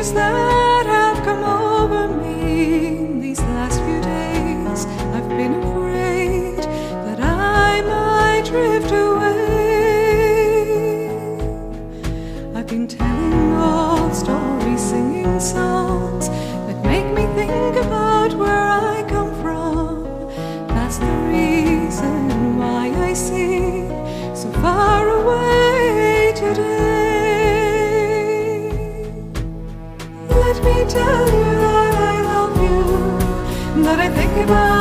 changes that have come over me these last few days. I've been afraid that I might drift away. I've been telling old stories, singing songs that make me think about where I come from. That's the reason why I seem so far away today. Let me tell you that I love you, that I think about